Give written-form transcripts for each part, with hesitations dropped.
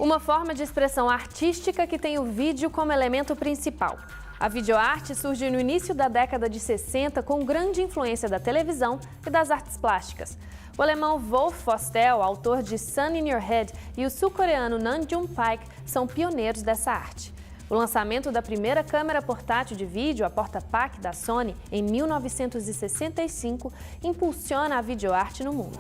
Uma forma de expressão artística que tem o vídeo como elemento principal. A videoarte surge no início da década de 60 com grande influência da televisão e das artes plásticas. O alemão Wolf Fostel, autor de Sun in Your Head, e o sul-coreano Namjoon Paik são pioneiros dessa arte. O lançamento da primeira câmera portátil de vídeo, a porta-PAC da Sony, em 1965, impulsiona a videoarte no mundo.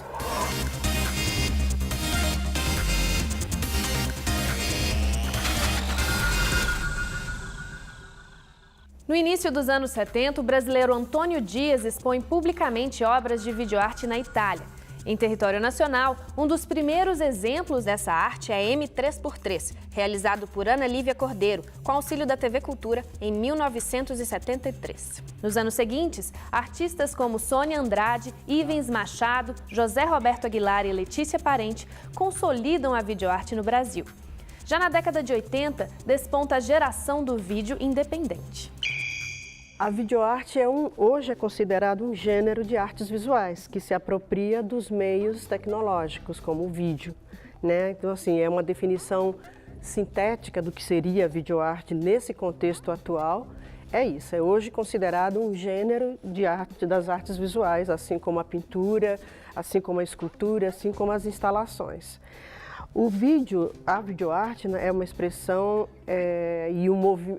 No início dos anos 70, o brasileiro Antônio Dias expõe publicamente obras de videoarte na Itália. Em território nacional, um dos primeiros exemplos dessa arte é M3x3, realizado por Ana Lívia Cordeiro, com auxílio da TV Cultura, em 1973. Nos anos seguintes, artistas como Sônia Andrade, Ivens Machado, José Roberto Aguilar e Letícia Parente consolidam a videoarte no Brasil. Já na década de 80, desponta a geração do vídeo independente. A videoarte hoje é considerado um gênero de artes visuais, que se apropria dos meios tecnológicos, como o vídeo, né? Então, assim, é uma definição sintética do que seria a videoarte nesse contexto atual. É isso, é hoje considerado um gênero de arte das artes visuais, assim como a pintura, assim como a escultura, assim como as instalações. O vídeo, a videoarte, né, é uma expressão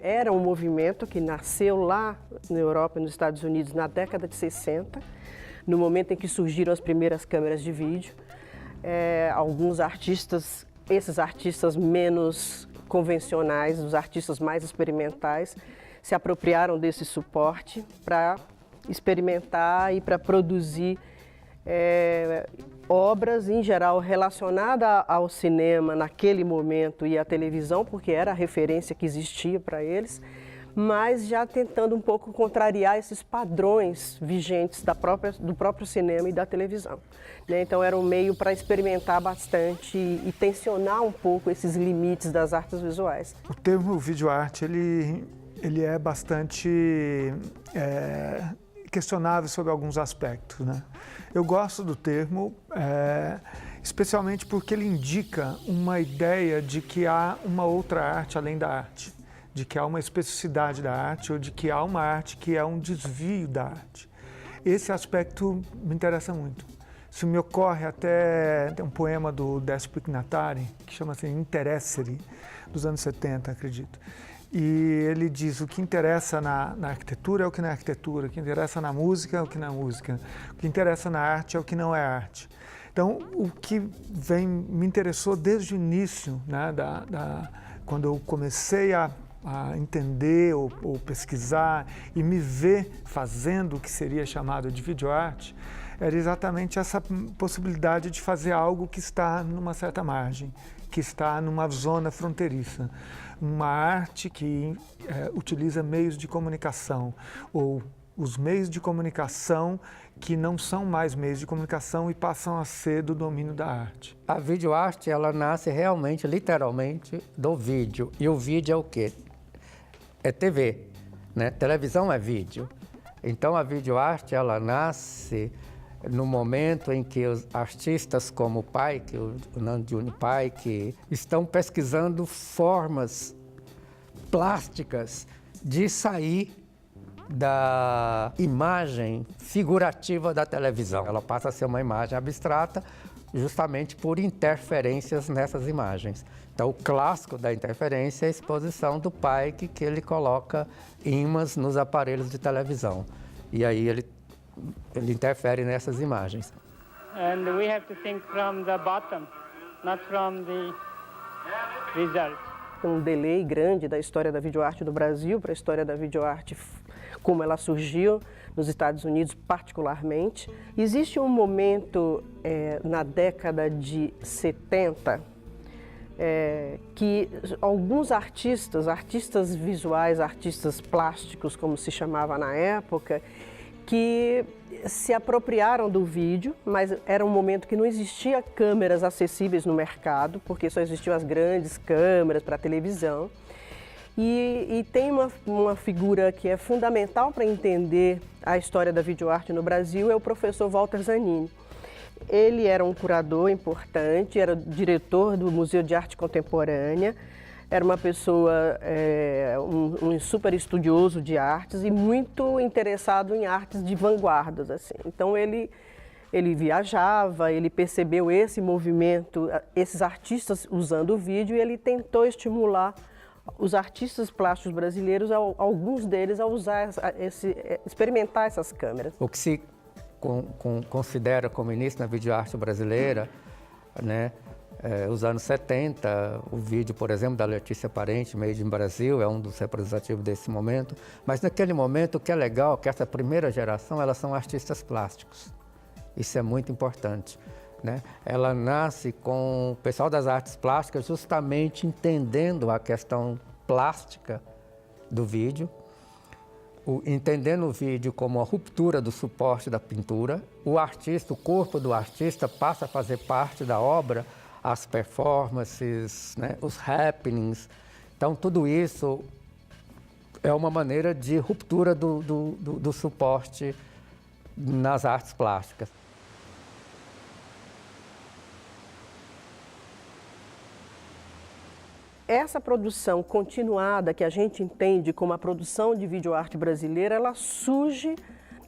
era um movimento que nasceu lá na Europa e nos Estados Unidos na década de 60, no momento em que surgiram as primeiras câmeras de vídeo. Alguns artistas, esses artistas menos convencionais, os artistas mais experimentais, se apropriaram desse suporte para experimentar e para produzir obras, em geral, relacionadas ao cinema naquele momento e à televisão, porque era a referência que existia para eles, mas já tentando um pouco contrariar esses padrões vigentes do próprio cinema e da televisão, né? Então era um meio para experimentar bastante e tensionar um pouco esses limites das artes visuais. O termo videoarte, ele é bastante questionável sobre alguns aspectos, né? Eu gosto do termo, especialmente porque ele indica uma ideia de que há uma outra arte além da arte, de que há uma especificidade da arte ou de que há uma arte que é um desvio da arte. Esse aspecto me interessa muito. Isso me ocorre até um poema do Décio Pignatari, que chama-se Interessere, dos anos 70, acredito. E ele diz: o que interessa na arquitetura é o que não é arquitetura, o que interessa na música é o que não é música, o que interessa na arte é o que não é arte. Então, o que me interessou desde o início, né, quando eu comecei a entender ou pesquisar e me ver fazendo o que seria chamado de videoarte, era exatamente essa possibilidade de fazer algo que está numa certa margem, que está numa zona fronteiriça. Uma arte que utiliza meios de comunicação, ou os meios de comunicação que não são mais meios de comunicação e passam a ser do domínio da arte. A videoarte, ela nasce realmente, literalmente, do vídeo. E o vídeo é o quê? É TV, né? Televisão é vídeo. Então a videoarte, ela nasce no momento em que os artistas como o Paik, o Namjoon Paik, estão pesquisando formas plásticas de sair da imagem figurativa da televisão. Ela passa a ser uma imagem abstrata justamente por interferências nessas imagens. Então, o clássico da interferência é a exposição do Paik, que ele coloca ímãs nos aparelhos de televisão. E aí ele interfere nessas imagens. And we have to think from the bottom, not from the result. Um delay grande da história da videoarte do Brasil para a história da videoarte como ela surgiu nos Estados Unidos particularmente. Existe um momento na década de 70 que alguns artistas visuais, artistas plásticos, como se chamava na época, que se apropriaram do vídeo, mas era um momento que não existia câmeras acessíveis no mercado, porque só existiam as grandes câmeras para televisão. E tem uma figura que é fundamental para entender a história da videoarte no Brasil, é o professor Walter Zanini. ele era um curador importante, era diretor do Museu de Arte Contemporânea, era uma pessoa, um super estudioso de artes e muito interessado em artes de vanguardas, assim. Então ele viajava, ele percebeu esse movimento, esses artistas usando o vídeo, e ele tentou estimular os artistas plásticos brasileiros, alguns deles, a usar experimentar essas câmeras. O que se considera como início na videoarte brasileira, né? Os anos 70, o vídeo, por exemplo, da Letícia Parente, Made in Brasil, é um dos representativos desse momento. Mas naquele momento, o que é legal é que essa primeira geração, elas são artistas plásticos. Isso é muito importante, né? Ela nasce com o pessoal das artes plásticas justamente entendendo a questão plástica do vídeo, entendendo o vídeo como a ruptura do suporte da pintura. O artista, o corpo do artista passa a fazer parte da obra, as performances, né, os happenings. Então, tudo isso é uma maneira de ruptura do suporte nas artes plásticas. Essa produção continuada, que a gente entende como a produção de videoarte brasileira, ela surge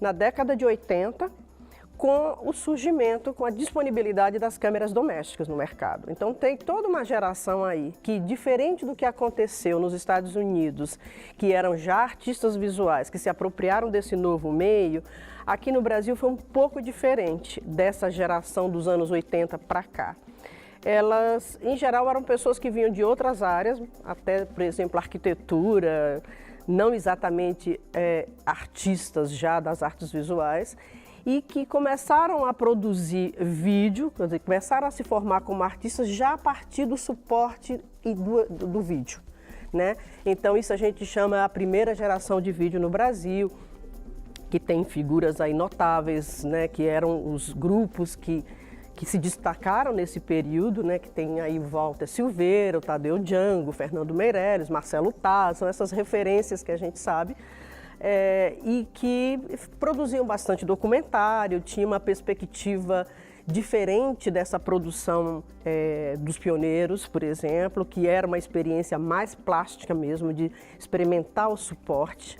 na década de 80, com o surgimento, com a disponibilidade das câmeras domésticas no mercado. Então tem toda uma geração aí que, diferente do que aconteceu nos Estados Unidos, que eram já artistas visuais, que se apropriaram desse novo meio, aqui no Brasil foi um pouco diferente dessa geração dos anos 80 para cá. Elas, em geral, eram pessoas que vinham de outras áreas, até, por exemplo, arquitetura, não exatamente artistas já das artes visuais, e que começaram a produzir vídeo, quer dizer, começaram a se formar como artistas já a partir do suporte e do vídeo, né? Então isso a gente chama a primeira geração de vídeo no Brasil, que tem figuras aí notáveis, né? Que eram os grupos que se destacaram nesse período, né? Que tem aí Walter Silveira, o Tadeu Django, Fernando Meirelles, Marcelo Taz, são essas referências que a gente sabe. E que produziam bastante documentário, tinha uma perspectiva diferente dessa produção dos pioneiros, por exemplo, que era uma experiência mais plástica mesmo, de experimentar o suporte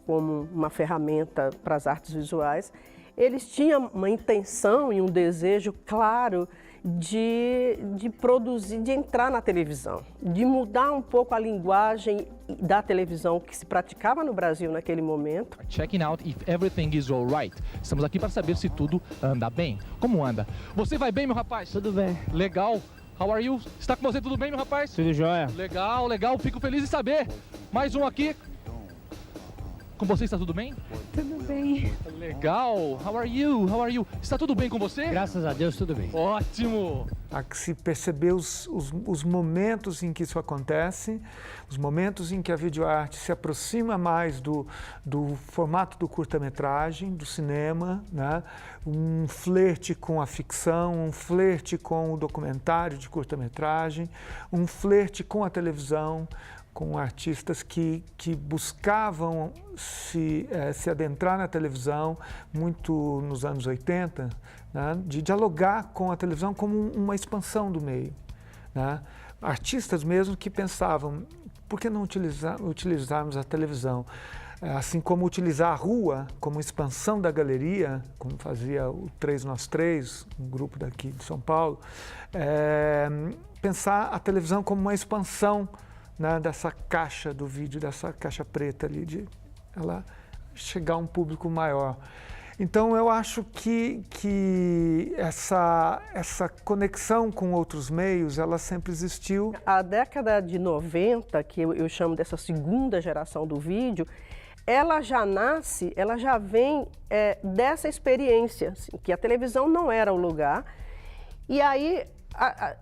como uma ferramenta para as artes visuais. Eles tinham uma intenção e um desejo claro de produzir, de entrar na televisão, de mudar um pouco a linguagem da televisão que se praticava no Brasil naquele momento. Checking out if everything is alright. Estamos aqui para saber se tudo anda bem. Como anda? Você vai bem, meu rapaz? Tudo bem. Legal. How are you? Está com você tudo bem, meu rapaz? Tudo jóia. Legal, legal. Fico feliz em saber. Mais um aqui. Com você está tudo bem? Tudo bem. Legal. How are you? How are you? Está tudo bem com você? Graças a Deus, tudo bem. Ótimo. Há que se perceber os momentos em que isso acontece, os momentos em que a videoarte se aproxima mais do formato do curta-metragem, do cinema, né? Um flerte com a ficção, um flerte com o documentário de curta-metragem, um flerte com a televisão, com artistas que buscavam se adentrar na televisão, muito nos anos 80, né, de dialogar com a televisão como uma expansão do meio, né? Artistas mesmo que pensavam, por que não utilizarmos a televisão? Assim como utilizar a rua como expansão da galeria, como fazia o 3x3, um grupo daqui de São Paulo, pensar a televisão como uma expansão, né, dessa caixa do vídeo, dessa caixa preta ali, de ela chegar a um público maior. Então eu acho que essa conexão com outros meios, ela sempre existiu. A década de 90, que eu chamo dessa segunda geração do vídeo, ela já nasce, ela já vem dessa experiência, assim, que a televisão não era o lugar, e aí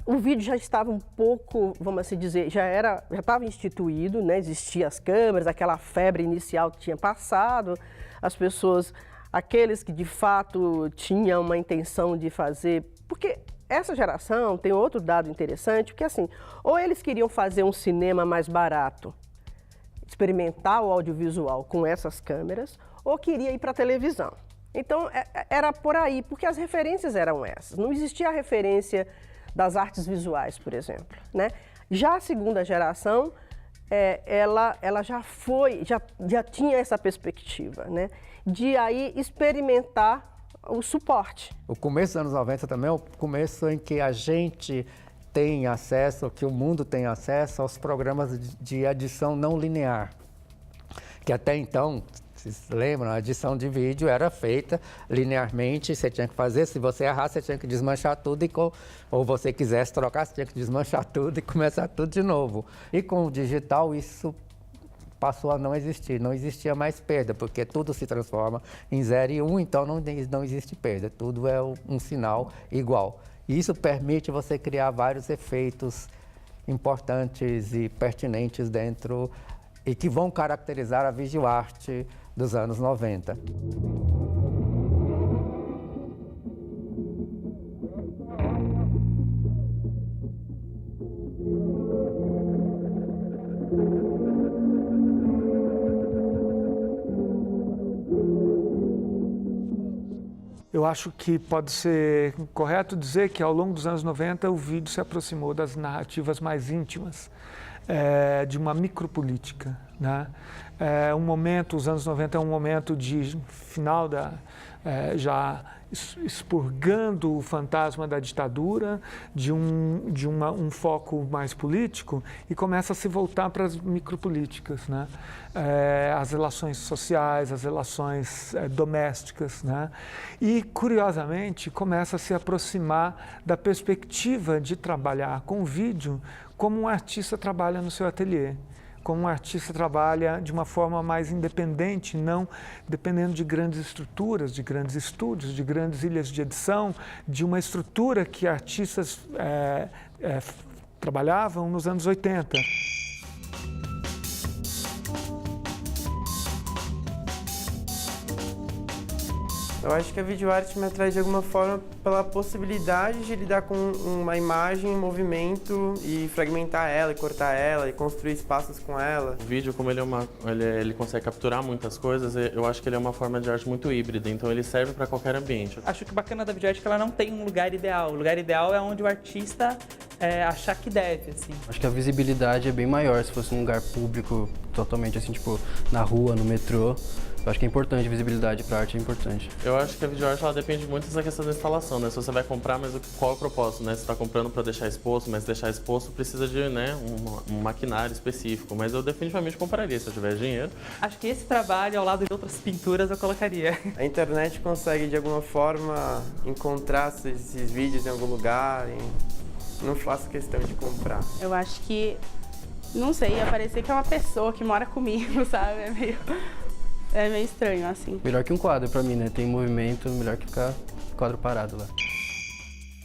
o vídeo já estava um pouco, vamos assim dizer, já estava instituído, né? Existiam as câmeras, aquela febre inicial que tinha passado, as pessoas, aqueles que de fato tinham uma intenção de fazer, porque essa geração tem outro dado interessante, porque assim, ou eles queriam fazer um cinema mais barato, experimentar o audiovisual com essas câmeras, ou queria ir para a televisão. Então, era por aí, porque as referências eram essas. Não existia a referência das artes visuais, por exemplo, né? Já a segunda geração, ela já tinha essa perspectiva, né? De aí experimentar o suporte. O começo dos anos 90 também é o começo em que a gente tem acesso, que o mundo tem acesso aos programas de edição não linear. Que até então, vocês lembram, a edição de vídeo era feita linearmente, você tinha que fazer, se você errar, você tinha que desmanchar tudo, ou você quisesse trocar, você tinha que desmanchar tudo e começar tudo de novo. E com o digital, isso passou a não existir, não existia mais perda, porque tudo se transforma em 0 e 1, então não existe perda, tudo é um sinal igual. E isso permite você criar vários efeitos importantes e pertinentes dentro e que vão caracterizar a videoarte dos anos 90. Eu acho que pode ser correto dizer que ao longo dos anos 90 o vídeo se aproximou das narrativas mais íntimas, de uma micropolítica, né? Os anos 90 é um momento de final já expurgando o fantasma da ditadura, de um foco mais político, e começa a se voltar para as micropolíticas, né? As relações sociais, as relações domésticas, né? E, curiosamente, começa a se aproximar da perspectiva de trabalhar com vídeo como um artista trabalha no seu ateliê, como um artista trabalha de uma forma mais independente, não dependendo de grandes estruturas, de grandes estúdios, de grandes ilhas de edição, de uma estrutura que artistas trabalhavam nos anos 80. Eu acho que a videoarte me atrai de alguma forma pela possibilidade de lidar com uma imagem em movimento e fragmentar ela, e cortar ela, e construir espaços com ela. O vídeo, como ele consegue capturar muitas coisas, eu acho que ele é uma forma de arte muito híbrida, então ele serve para qualquer ambiente. Acho que o bacana da videoarte é que ela não tem um lugar ideal. O lugar ideal é onde o artista achar que deve, assim. Acho que a visibilidade é bem maior se fosse um lugar público, totalmente assim, tipo, na rua, no metrô. Eu acho que é importante, visibilidade para arte é importante. Eu acho que a videoarte ela depende muito dessa questão da instalação, né? Se você vai comprar, mas qual é o propósito, né? Você está comprando para deixar exposto, mas deixar exposto precisa de, né, um maquinário específico. Mas eu definitivamente compraria se eu tivesse dinheiro. Acho que esse trabalho, ao lado de outras pinturas, eu colocaria. A internet consegue, de alguma forma, encontrar esses vídeos em algum lugar e não faço questão de comprar. Eu acho que, não sei, ia parecer que é uma pessoa que mora comigo, sabe? É meio estranho, assim. Melhor que um quadro pra mim, né? Tem movimento, melhor que ficar quadro parado lá.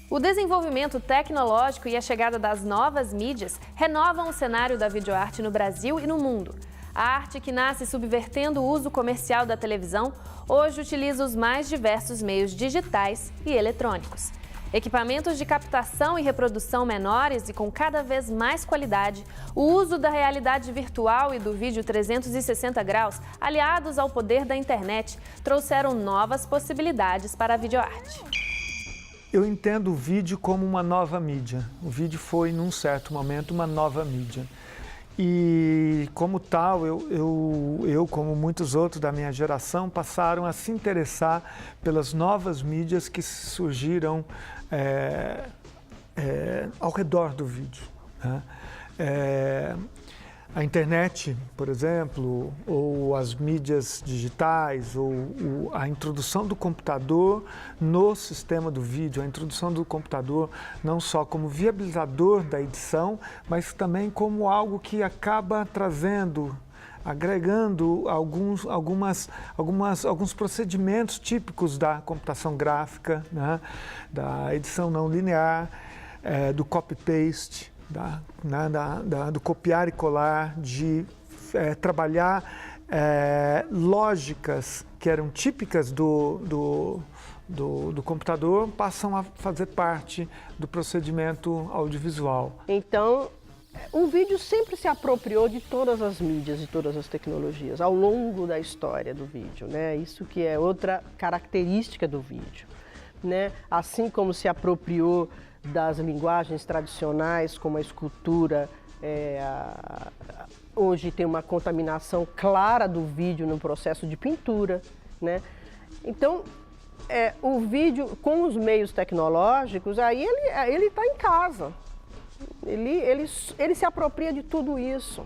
O desenvolvimento tecnológico e a chegada das novas mídias renovam o cenário da videoarte no Brasil e no mundo. A arte que nasce subvertendo o uso comercial da televisão, hoje utiliza os mais diversos meios digitais e eletrônicos. Equipamentos de captação e reprodução menores e com cada vez mais qualidade, o uso da realidade virtual e do vídeo 360 graus, aliados ao poder da internet, trouxeram novas possibilidades para a videoarte. Eu entendo o vídeo como uma nova mídia. O vídeo foi, num certo momento, uma nova mídia. E, como tal, eu, como muitos outros da minha geração, passaram a se interessar pelas novas mídias que surgiram ao redor do vídeo, né? A internet, por exemplo, ou as mídias digitais, ou a introdução do computador no sistema do vídeo, a introdução do computador não só como viabilizador da edição, mas também como algo que acaba trazendo, agregando alguns procedimentos típicos da computação gráfica, né? Da edição não linear, do copy-paste, do copiar e colar, de trabalhar lógicas que eram típicas do computador, passam a fazer parte do procedimento audiovisual. Então, O vídeo sempre se apropriou de todas as mídias, de todas as tecnologias, ao longo da história do vídeo, né? Isso que é outra característica do vídeo, né? Assim como se apropriou das linguagens tradicionais, como a escultura, hoje tem uma contaminação clara do vídeo no processo de pintura, né? Então, o vídeo com os meios tecnológicos, aí ele está em casa. Ele se apropria de tudo isso.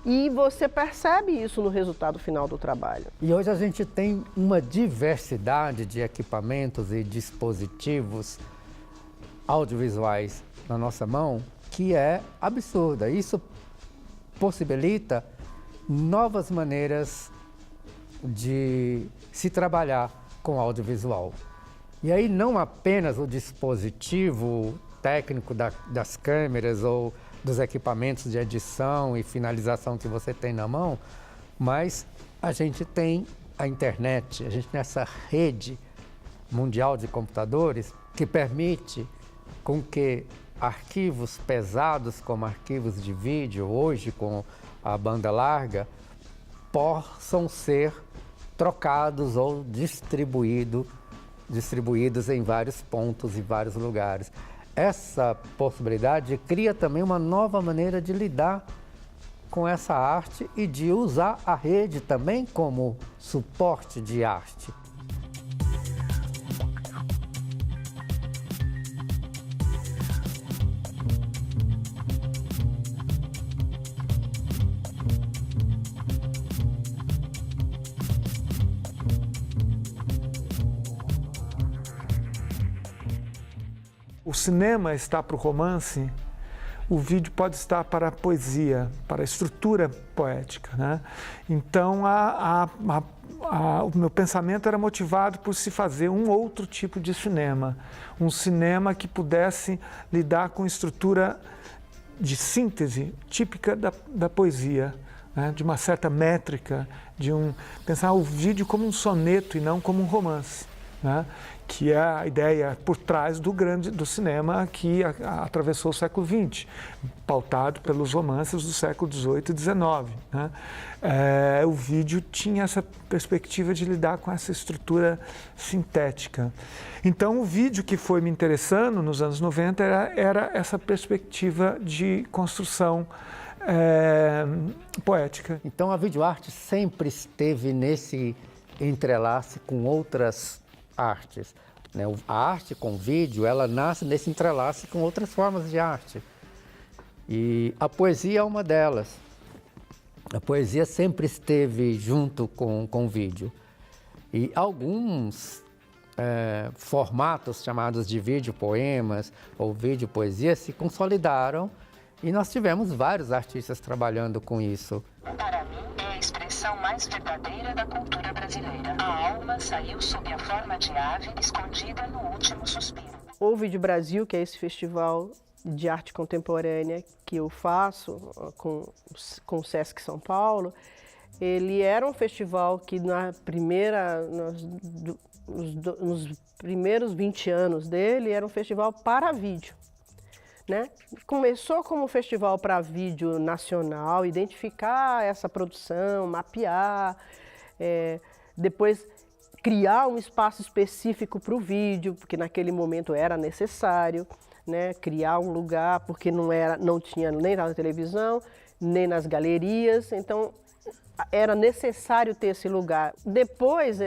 E você percebe isso no resultado final do trabalho. E hoje a gente tem uma diversidade de equipamentos e dispositivos audiovisuais na nossa mão que é absurda. Isso possibilita novas maneiras de se trabalhar com audiovisual. E aí não apenas o dispositivo técnico das câmeras ou dos equipamentos de edição e finalização que você tem na mão, mas a gente tem a internet, a gente tem essa rede mundial de computadores que permite com que arquivos pesados como arquivos de vídeo, hoje com a banda larga, possam ser trocados ou distribuídos em vários pontos e vários lugares. Essa possibilidade cria também uma nova maneira de lidar com essa arte e de usar a rede também como suporte de arte. O cinema está para o romance, o vídeo pode estar para a poesia, para a estrutura poética, né? Então, o meu pensamento era motivado por se fazer um outro tipo de cinema, um cinema que pudesse lidar com estrutura de síntese típica da poesia, né? De uma certa métrica, pensar o vídeo como um soneto e não como um romance, né? Que é a ideia por trás do cinema que atravessou o século XX, pautado pelos romances do século XVIII e XIX. Né? O vídeo tinha essa perspectiva de lidar com essa estrutura sintética. Então, o vídeo que foi me interessando nos anos 90 era essa perspectiva de construção poética. Então, a videoarte sempre esteve nesse entrelace com outras artes, né? A arte com vídeo, ela nasce nesse entrelace com outras formas de arte. E a poesia é uma delas. A poesia sempre esteve junto com o vídeo. E alguns formatos chamados de vídeo-poemas ou vídeo-poesia se consolidaram e nós tivemos vários artistas trabalhando com isso. Para mim, é a expressão mais verdadeira da cultura brasileira. A alma saiu sob a forma de ave escondida no último suspiro. O Vídeo Brasil, que é esse festival de arte contemporânea que eu faço com o Sesc São Paulo, ele era um festival que nos primeiros 20 anos dele era um festival para vídeo. Né? Começou como um festival para vídeo nacional, identificar essa produção, mapear, depois criar um espaço específico para o vídeo, porque naquele momento era necessário, né? Criar um lugar, porque não tinha nem na televisão, nem nas galerias, então era necessário ter esse lugar. Depois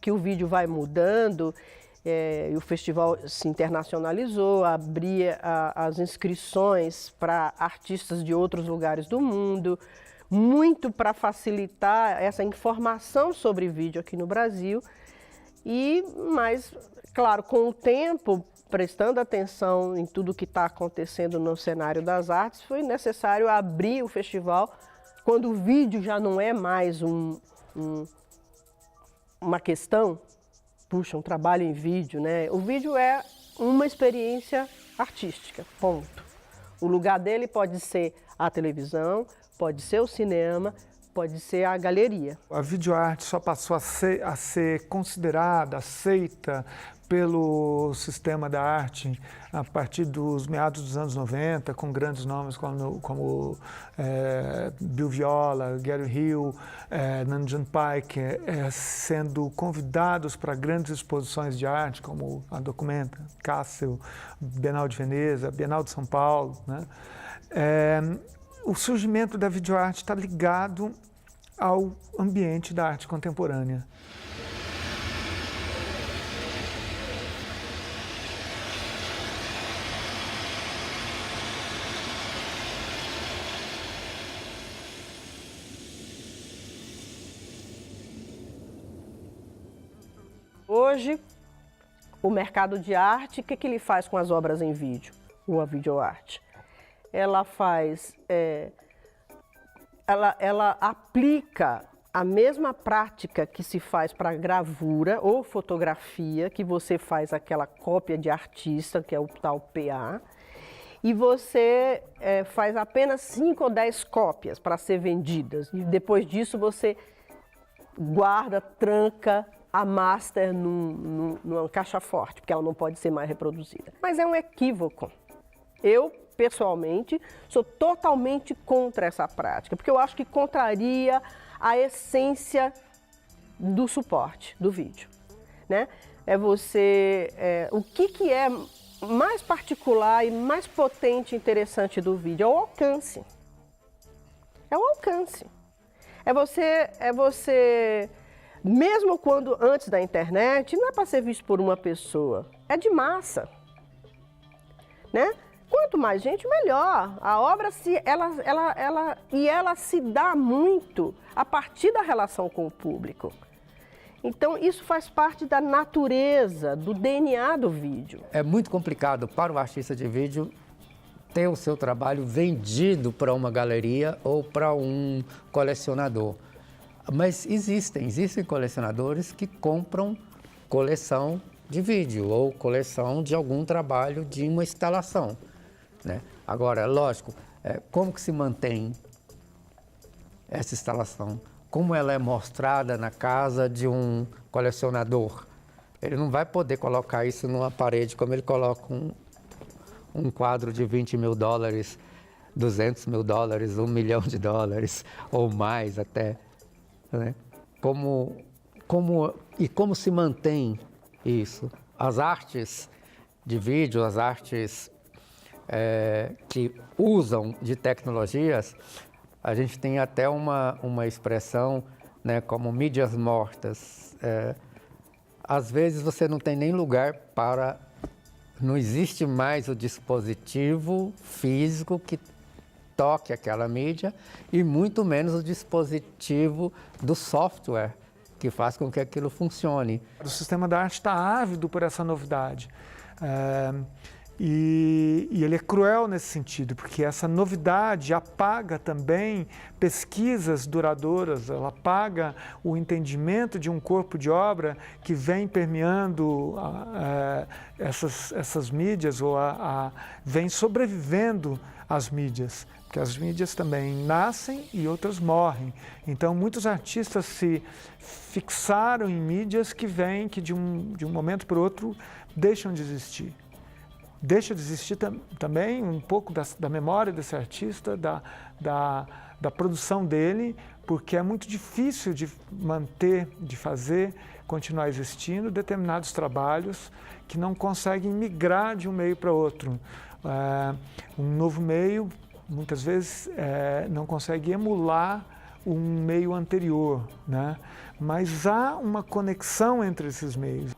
que o vídeo vai mudando, e o festival se internacionalizou, abria as inscrições para artistas de outros lugares do mundo, muito para facilitar essa informação sobre vídeo aqui no Brasil. Mas, claro, com o tempo, prestando atenção em tudo que está acontecendo no cenário das artes, foi necessário abrir o festival quando o vídeo já não é mais uma questão. Puxa, um trabalho em vídeo, né? O vídeo é uma experiência artística, ponto. O lugar dele pode ser a televisão, pode ser o cinema, pode ser a galeria. A videoarte só passou a ser considerada, aceita pelo sistema da arte a partir dos meados dos anos 90, com grandes nomes como Bill Viola, Gary Hill, Nanjan Pike, sendo convidados para grandes exposições de arte, como a Documenta, Kassel, Bienal de Veneza, Bienal de São Paulo, né? O surgimento da videoarte está ligado ao ambiente da arte contemporânea. Hoje, o mercado de arte, o que ele faz com as obras em vídeo, ou a videoarte? Ela faz, ela aplica a mesma prática que se faz para gravura ou fotografia, que você faz aquela cópia de artista, que é o tal PA, e você faz apenas 5 ou 10 cópias para ser vendidas. E depois disso você guarda, tranca a master numa caixa forte, porque ela não pode ser mais reproduzida. Mas é um equívoco. Eu, pessoalmente, sou totalmente contra essa prática, porque eu acho que contraria a essência do suporte, do vídeo, né? O que é mais particular e mais potente e interessante do vídeo? É o alcance. É o alcance. É você mesmo quando antes da internet, não é para ser visto por uma pessoa, é de massa, né? Quanto mais gente, melhor. A obra ela se dá muito a partir da relação com o público. Então isso faz parte da natureza, do DNA do vídeo. É muito complicado para o artista de vídeo ter o seu trabalho vendido para uma galeria ou para um colecionador. Mas existem colecionadores que compram coleção de vídeo ou coleção de algum trabalho de uma instalação, né? Agora, lógico, como que se mantém essa instalação? Como ela é mostrada na casa de um colecionador? Ele não vai poder colocar isso numa parede como ele coloca um quadro de $20 mil, $200 mil, $1 milhão ou mais até. Né? Como se mantém isso? As artes de vídeo, as artes que usam de tecnologias, a gente tem até uma expressão, né, como mídias mortas. Às vezes você não tem nem lugar para... Não existe mais o dispositivo físico que toque aquela mídia e muito menos o dispositivo do software que faz com que aquilo funcione. O sistema da arte está ávido por essa novidade e ele é cruel nesse sentido, porque essa novidade apaga também pesquisas duradouras, ela apaga o entendimento de um corpo de obra que vem permeando essas mídias ou vem sobrevivendo às mídias. Porque as mídias também nascem e outras morrem. Então, muitos artistas se fixaram em mídias que vêm, que de um momento para o outro deixam de existir. Deixa de existir também um pouco da memória desse artista, da produção dele, porque é muito difícil de manter, de fazer, continuar existindo determinados trabalhos que não conseguem migrar de um meio para outro. Um novo meio muitas vezes não consegue emular um meio anterior, né? Mas há uma conexão entre esses meios.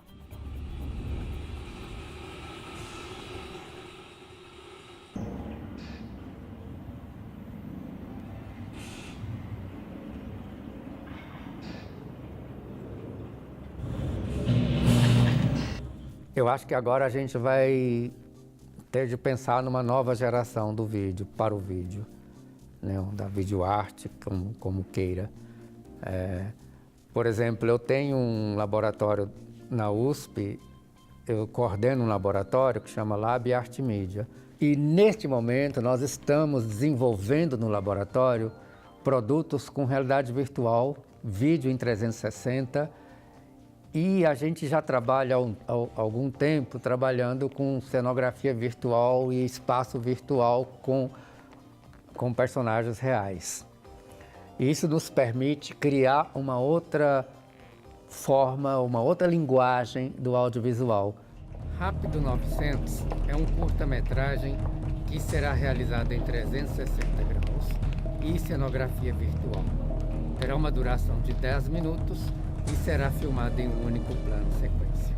Eu acho que agora a gente vai ter de pensar numa nova geração do vídeo, para o vídeo, né? Da videoarte, como queira. Por exemplo, eu tenho um laboratório na USP, eu coordeno um laboratório que chama Lab Arte Mídia. E neste momento nós estamos desenvolvendo no laboratório produtos com realidade virtual, vídeo em 360, e a gente já trabalha há algum tempo trabalhando com cenografia virtual e espaço virtual com personagens reais. Isso nos permite criar uma outra forma, uma outra linguagem do audiovisual. Rápido 900 é um curta-metragem que será realizado em 360 graus e cenografia virtual. Terá uma duração de 10 minutos e será filmado em um único plano sequência.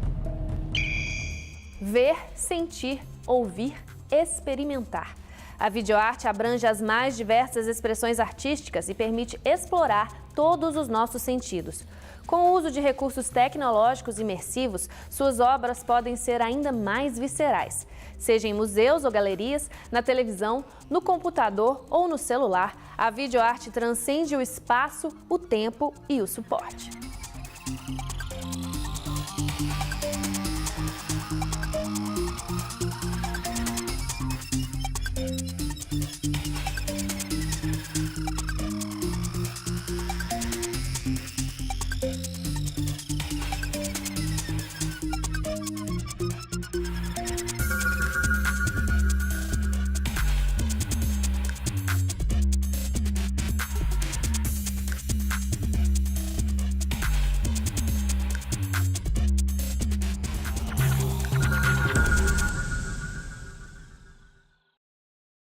Ver, sentir, ouvir, experimentar. A videoarte abrange as mais diversas expressões artísticas e permite explorar todos os nossos sentidos. Com o uso de recursos tecnológicos imersivos, suas obras podem ser ainda mais viscerais. Seja em museus ou galerias, na televisão, no computador ou no celular, a videoarte transcende o espaço, o tempo e o suporte.